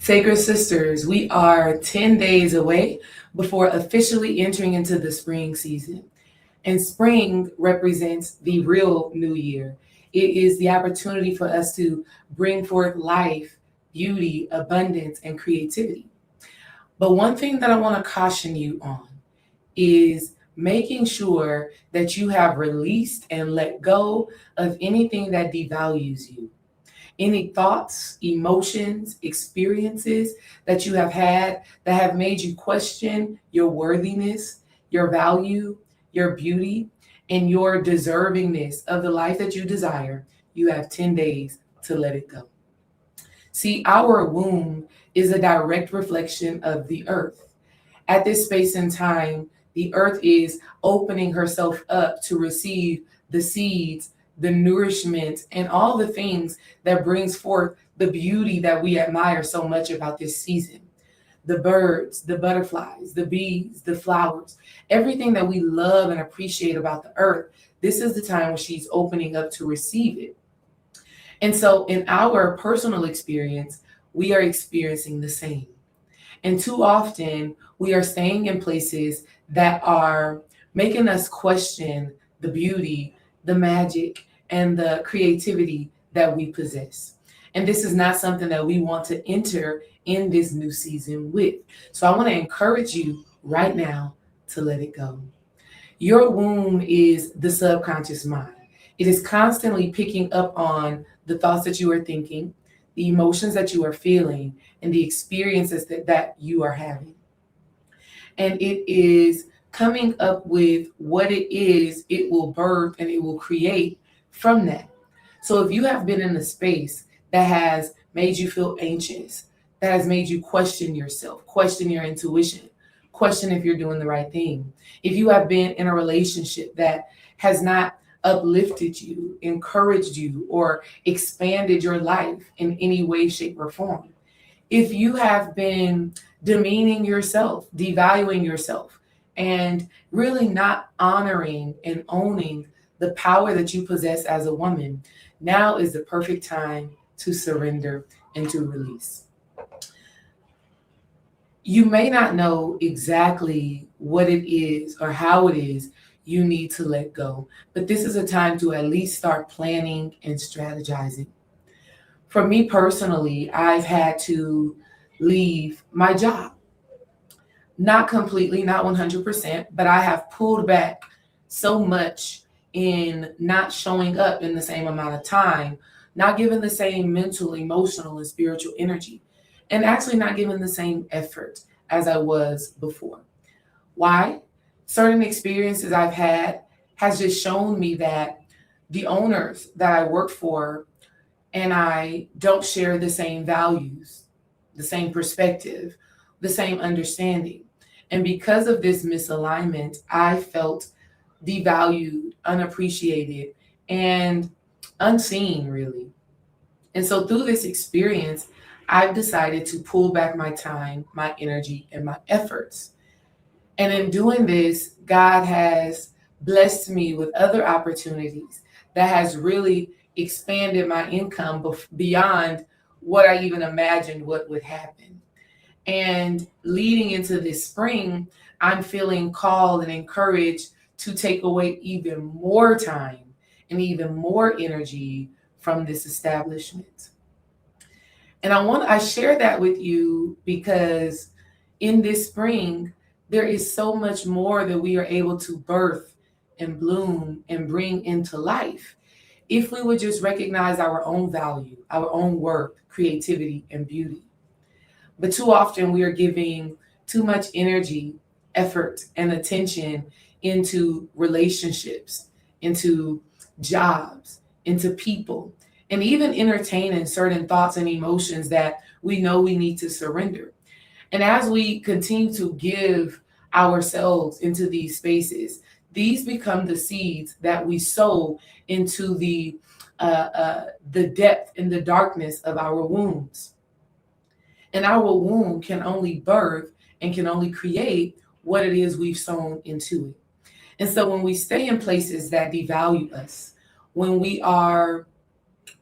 Sacred Sisters, we are 10 days away before officially entering into the spring season. And spring represents the real new year. It is the opportunity for us to bring forth life, beauty, abundance, and creativity. But one thing that I want to caution you on is making sure that you have released and let go of anything that devalues you. Any thoughts, emotions, experiences that you have had that have made you question your worthiness, your value, your beauty, and your deservingness of the life that you desire, you have 10 days to let it go. See, our womb is a direct reflection of the earth. At this space and time, the earth is opening herself up to receive the seeds, the nourishment, and all the things that brings forth the beauty that we admire so much about this season. The birds, the butterflies, the bees, the flowers, everything that we love and appreciate about the earth, this is the time when she's opening up to receive it. And so in our personal experience, we are experiencing the same. And too often, we are staying in places that are making us question the beauty, the magic, and the creativity that we possess. And this is not something that we want to enter in this new season with. So I want to encourage you right now to let it go. Your womb is the subconscious mind. It is constantly picking up on the thoughts that you are thinking, the emotions that you are feeling, and the experiences that you are having. And it is coming up with what it is it will birth and it will create from that. So if you have been in a space that has made you feel anxious, that has made you question yourself, question your intuition, question if you're doing the right thing. If you have been in a relationship that has not uplifted you, encouraged you, or expanded your life in any way, shape, or form. If you have been demeaning yourself, devaluing yourself, and really not honoring and owning the power that you possess as a woman, now is the perfect time to surrender and to release. You may not know exactly what it is or how it is you need to let go, but this is a time to at least start planning and strategizing. For me personally, I've had to leave my job. Not completely, not 100%, but I have pulled back so much in not showing up in the same amount of time, not giving the same mental, emotional, and spiritual energy, and actually not giving the same effort as I was before. Why? Certain experiences I've had has just shown me that the owners that I work for and I don't share the same values, the same perspective, the same understanding. And because of this misalignment, I felt devalued, unappreciated, and unseen, really. And so through this experience, I've decided to pull back my time, my energy, and my efforts. And in doing this, God has blessed me with other opportunities that has really expanded my income beyond what I even imagined what would happen. And leading into this spring, I'm feeling called and encouraged to take away even more time and even more energy from this establishment. And I share that with you because in this spring, there is so much more that we are able to birth and bloom and bring into life if we would just recognize our own value, our own worth, creativity, and beauty. But too often we are giving too much energy, effort, and attention into relationships, into jobs, into people, and even entertaining certain thoughts and emotions that we know we need to surrender. And as we continue to give ourselves into these spaces, these become the seeds that we sow into the depth and the darkness of our wombs. And our womb can only birth and can only create what it is we've sown into it. And so when we stay in places that devalue us, when we are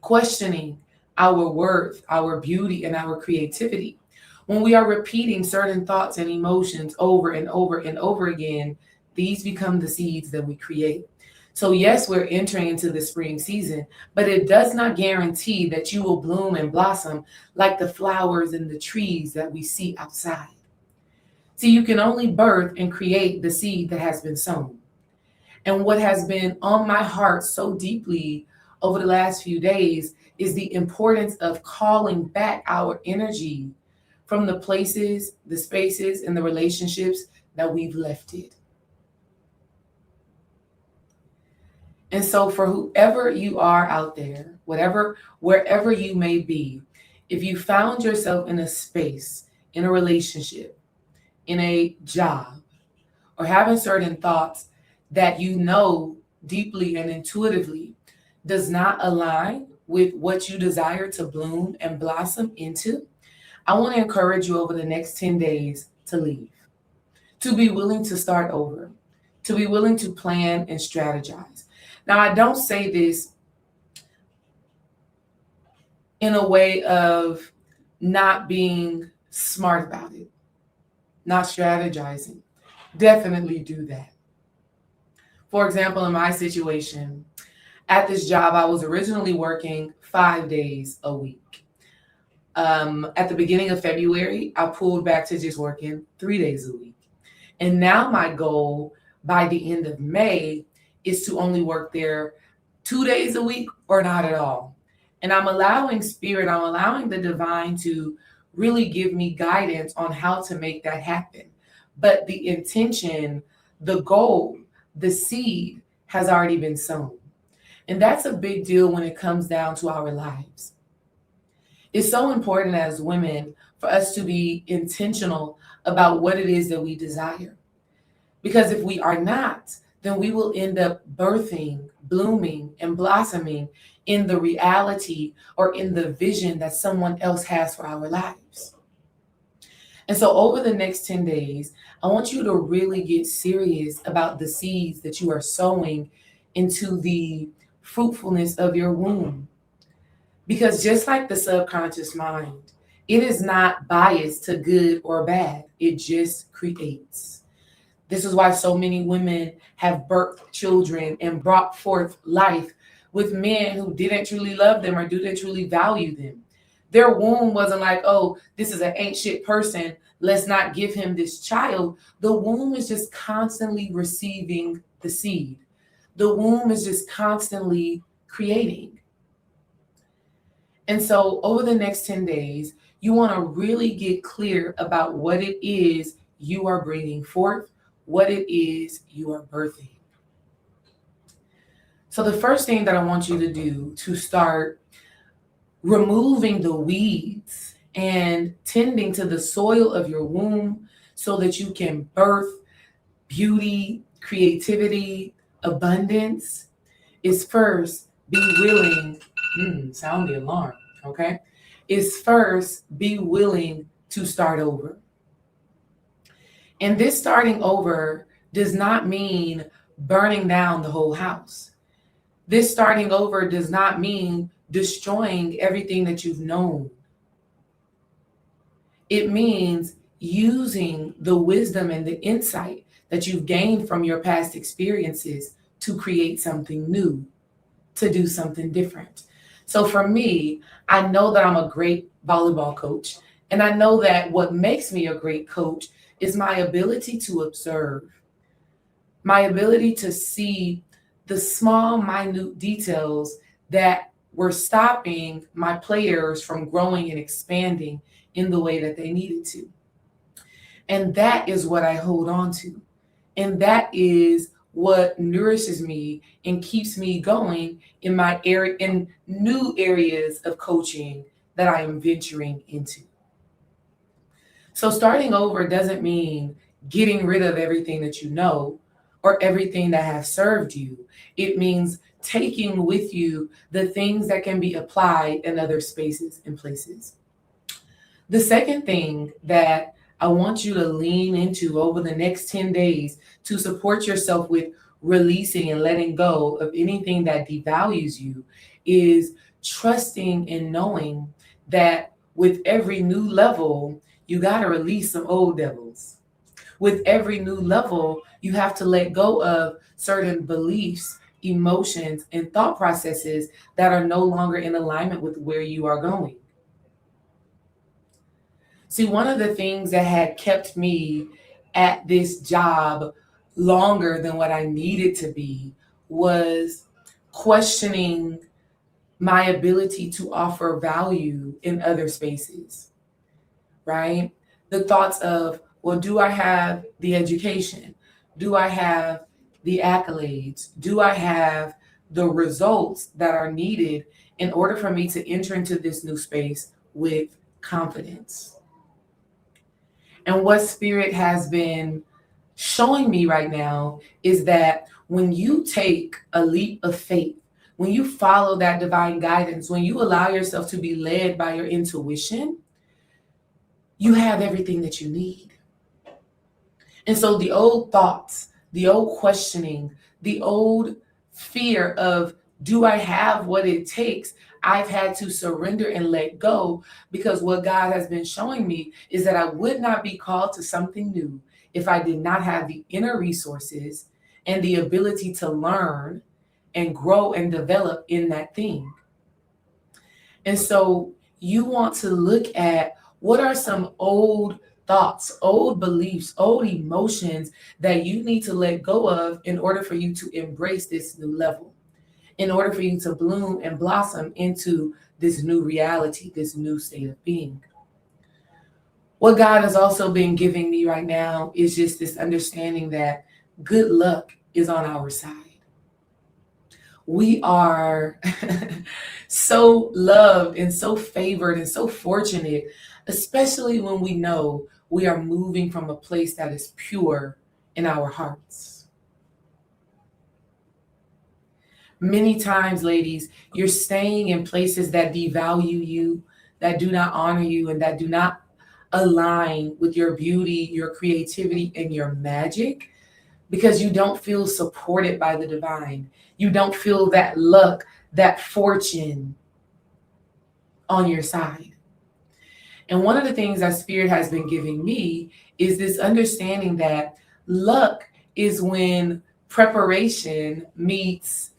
questioning our worth, our beauty, and our creativity, When we are repeating certain thoughts and emotions over and over and over again, these become the seeds that we create. So, yes, we're entering into the spring season, but it does not guarantee that you will bloom and blossom like the flowers and the trees that we see outside. See, you can only birth and create the seed that has been sown. And what has been on my heart so deeply over the last few days is the importance of calling back our energy from the places, the spaces, and the relationships that we've left it. And so, for whoever you are out there, wherever you may be, if you found yourself in a space, in a relationship, in a job, or having certain thoughts that you know deeply and intuitively does not align with what you desire to bloom and blossom into, I want to encourage you over the next 10 days to leave, to be willing to start over, to be willing to plan and strategize. Now, I don't say this in a way of not being smart about it, not strategizing. Definitely do that. For example, in my situation, at this job, I was originally working 5 days a week. At the beginning of February, I pulled back to just working 3 days a week. And now my goal by the end of May is to only work there 2 days a week or not at all. And I'm allowing spirit, I'm allowing the divine to really give me guidance on how to make that happen. But the intention, the goal, the seed has already been sown. And that's a big deal when it comes down to our lives. It's so important as women for us to be intentional about what it is that we desire. Because if we are not, then we will end up birthing, blooming, and blossoming in the reality or in the vision that someone else has for our lives. And so over the next 10 days, I want you to really get serious about the seeds that you are sowing into the fruitfulness of your womb. Because just like the subconscious mind, it is not biased to good or bad. It just creates. This is why so many women have birthed children and brought forth life with men who didn't truly love them or didn't truly value them. Their womb wasn't like, oh, this is an ain't shit person, let's not give him this child. The womb is just constantly receiving the seed. The womb is just constantly creating. And so over the next 10 days, you want to really get clear about what it is you are bringing forth, what it is you are birthing. So the first thing that I want you to do to start removing the weeds and tending to the soil of your womb so that you can birth beauty, creativity, abundance is first be willing, sound the alarm, okay? Is first be willing to start over. And this starting over does not mean burning down the whole house. This starting over does not mean destroying everything that you've known. It means using the wisdom and the insight that you've gained from your past experiences to create something new, to do something different. So for me, I know that I'm a great volleyball coach, and I know that what makes me a great coach is my ability to observe, my ability to see the small, minute details that were stopping my players from growing and expanding in the way that they needed to. And that is what I hold on to. And that is what nourishes me and keeps me going in my area, in new areas of coaching that I am venturing into. So starting over doesn't mean getting rid of everything that you know or everything that has served you. It means taking with you the things that can be applied in other spaces and places. The second thing that I want you to lean into over the next 10 days to support yourself with releasing and letting go of anything that devalues you is trusting and knowing that with every new level, you got to release some old devils. With every new level, you have to let go of certain beliefs, emotions, and thought processes that are no longer in alignment with where you are going. See, one of the things that had kept me at this job longer than what I needed to be was questioning my ability to offer value in other spaces, right? The thoughts of, well, do I have the education? Do I have the accolades? Do I have the results that are needed in order for me to enter into this new space with confidence? And what Spirit has been showing me right now is that when you take a leap of faith, when you follow that divine guidance, when you allow yourself to be led by your intuition, you have everything that you need. And so the old thoughts, the old questioning, the old fear of, do I have what it takes? I've had to surrender and let go, because what God has been showing me is that I would not be called to something new if I did not have the inner resources and the ability to learn and grow and develop in that thing. And so you want to look at, what are some old thoughts, old beliefs, old emotions that you need to let go of in order for you to embrace this new level, in order for you to bloom and blossom into this new reality, this new state of being. What God has also been giving me right now is just this understanding that good luck is on our side. We are so loved and so favored and so fortunate, especially when we know we are moving from a place that is pure in our hearts. Many times, ladies, you're staying in places that devalue you, that do not honor you, and that do not align with your beauty, your creativity, and your magic, because you don't feel supported by the divine. You don't feel that luck, that fortune on your side. And one of the things that Spirit has been giving me is this understanding that luck is when preparation meets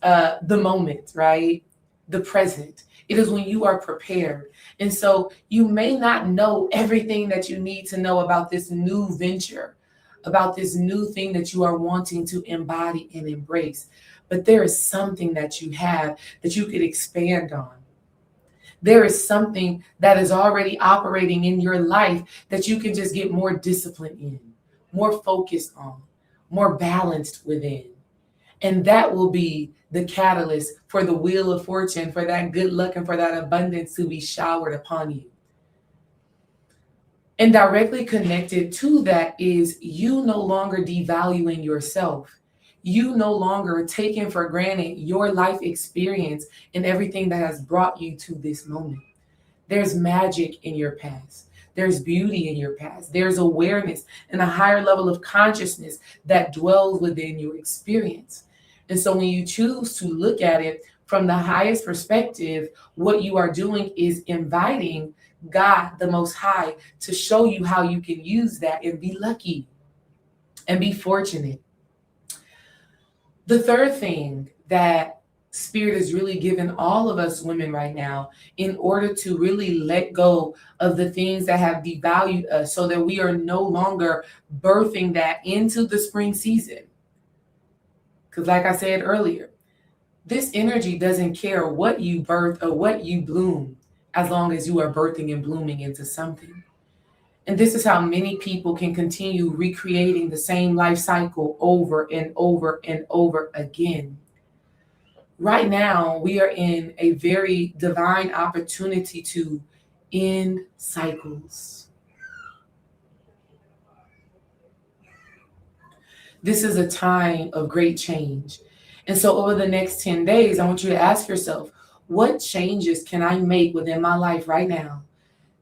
the moment, right? The present. It is when you are prepared. And so you may not know everything that you need to know about this new venture, about this new thing that you are wanting to embody and embrace. But there is something that you have that you could expand on. There is something that is already operating in your life that you can just get more disciplined in, more focused on, more balanced within. And that will be the catalyst for the wheel of fortune, for that good luck and for that abundance to be showered upon you. And directly connected to that is you no longer devaluing yourself. You no longer taking for granted your life experience and everything that has brought you to this moment. There's magic in your past. There's beauty in your past. There's awareness and a higher level of consciousness that dwells within your experience. And so when you choose to look at it from the highest perspective, what you are doing is inviting God, the Most High, to show you how you can use that and be lucky and be fortunate. The third thing that Spirit is really giving all of us women right now, in order to really let go of the things that have devalued us, so that we are no longer birthing that into the spring season. Because like I said earlier, this energy doesn't care what you birth or what you bloom, as long as you are birthing and blooming into something. And this is how many people can continue recreating the same life cycle over and over and over again. Right now, we are in a very divine opportunity to end cycles. This is a time of great change. And so over the next 10 days, I want you to ask yourself, what changes can I make within my life right now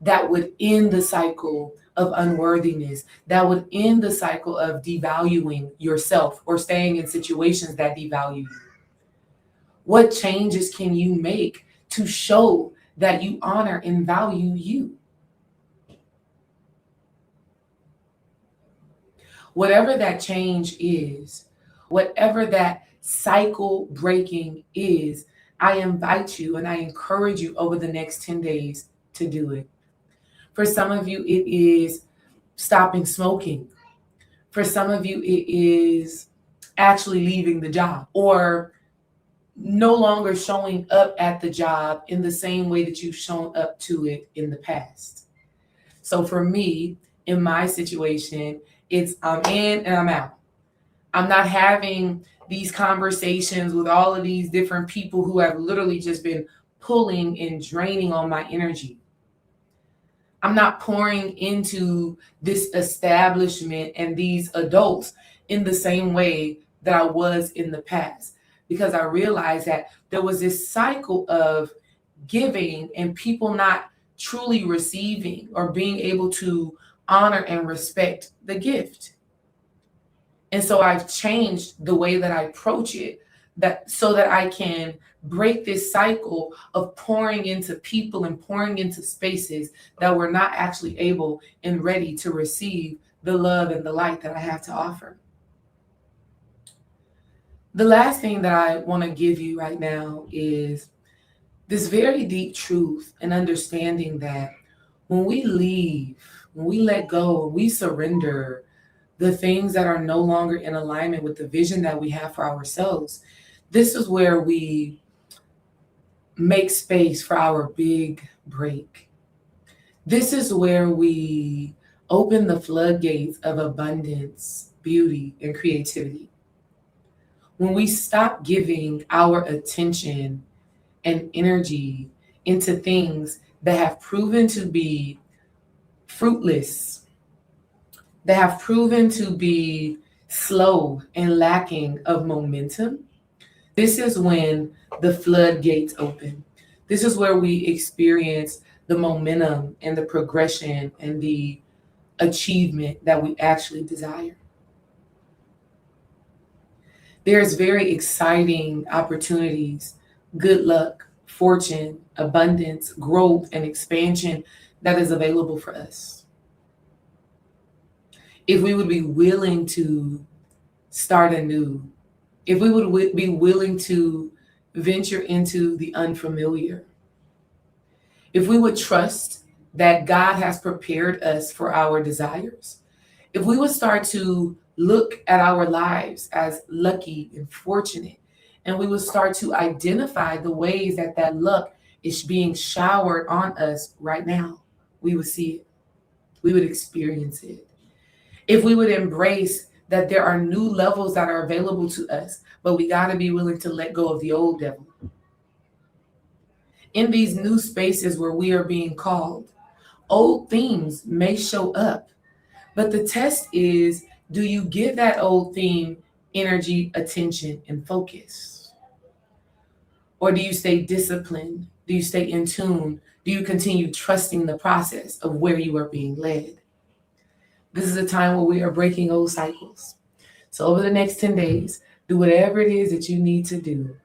that would end the cycle of unworthiness, that would end the cycle of devaluing yourself or staying in situations that devalue you? What changes can you make to show that you honor and value you. Whatever that change is, whatever that cycle breaking is, I invite you and I encourage you over the next 10 days to do it. For some of you, it is stopping smoking. For some of you, it is actually leaving the job or no longer showing up at the job in the same way that you've shown up to it in the past. So for me, in my situation, it's I'm in and I'm out. I'm not having these conversations with all of these different people who have literally just been pulling and draining on my energy. I'm not pouring into this establishment and these adults in the same way that I was in the past, because I realized that there was this cycle of giving and people not truly receiving or being able to honor and respect the gift. And so I've changed the way that I approach it, that so that I can break this cycle of pouring into people and pouring into spaces that were not actually able and ready to receive the love and the light that I have to offer. The last thing that I want to give you right now is this very deep truth and understanding that when we leave, when we let go, when we surrender the things that are no longer in alignment with the vision that we have for ourselves, this is where we make space for our big break. This is where we open the floodgates of abundance, beauty, and creativity. When we stop giving our attention and energy into things that have proven to be fruitless, that have proven to be slow and lacking of momentum, this is when the floodgates open. This is where we experience the momentum and the progression and the achievement that we actually desire. There's very exciting opportunities, good luck, fortune, abundance, growth, and expansion that is available for us. If we would be willing to start anew, if we would be willing to venture into the unfamiliar, if we would trust that God has prepared us for our desires, if we would start to look at our lives as lucky and fortunate, and we would start to identify the ways that that luck is being showered on us right now, we would see it. We would experience it. If we would embrace that there are new levels that are available to us, but we got to be willing to let go of the old devil. In these new spaces where we are being called, old themes may show up, but the test is, do you give that old theme energy, attention, and focus? Or do you stay disciplined? Do you stay in tune? Do you continue trusting the process of where you are being led? This is a time where we are breaking old cycles. So over the next 10 days, do whatever it is that you need to do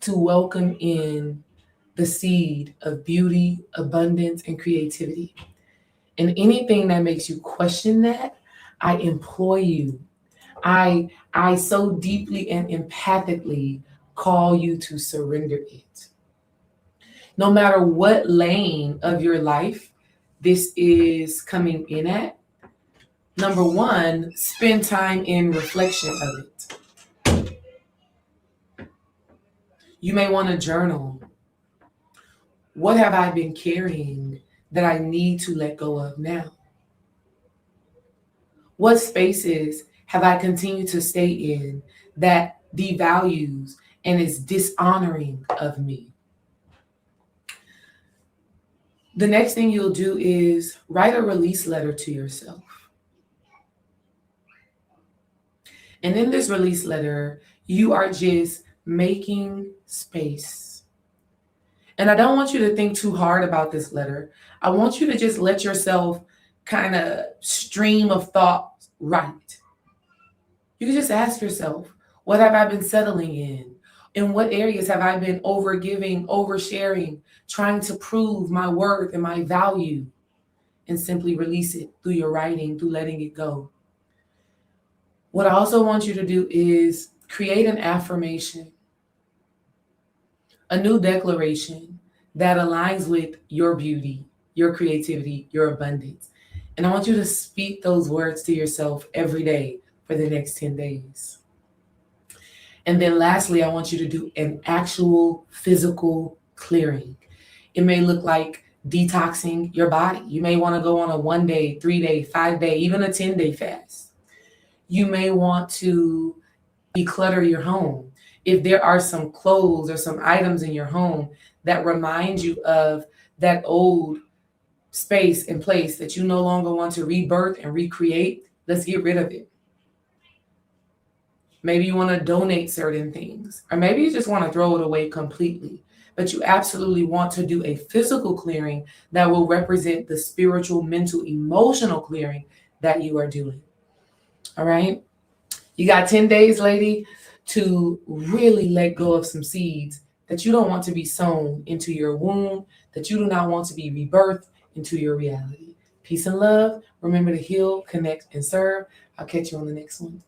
to welcome in the seed of beauty, abundance, and creativity. And anything that makes you question that, I implore you, I so deeply and empathically call you to surrender it. No matter what lane of your life this is coming in at, number one, spend time in reflection of it. You may want to journal. What have I been carrying that I need to let go of now? What spaces have I continued to stay in that devalues and is dishonoring of me? The next thing you'll do is write a release letter to yourself. And in this release letter, you are just making space. And I don't want you to think too hard about this letter. I want you to just let yourself kind of stream of thoughts write. You can just ask yourself, what have I been settling in? In what areas have I been overgiving, oversharing, trying to prove my worth and my value? And simply release it through your writing, through letting it go. What I also want you to do is create an affirmation, a new declaration that aligns with your beauty, your creativity, your abundance. And I want you to speak those words to yourself every day for the next 10 days. And then lastly, I want you to do an actual physical clearing. It may look like detoxing your body. You may want to go on a 1 day, 3 day, 5 day, even a 10 day fast. You may want to declutter your home. If there are some clothes or some items in your home that remind you of that old space and place that you no longer want to rebirth and recreate, let's get rid of it. Maybe you want to donate certain things, or maybe you just want to throw it away completely. But you absolutely want to do a physical clearing that will represent the spiritual, mental, emotional clearing that you are doing. All right? You got 10 days, lady, to really let go of some seeds that you don't want to be sown into your womb, that you do not want to be rebirthed into your reality. Peace and love. Remember to heal, connect, and serve. I'll catch you on the next one.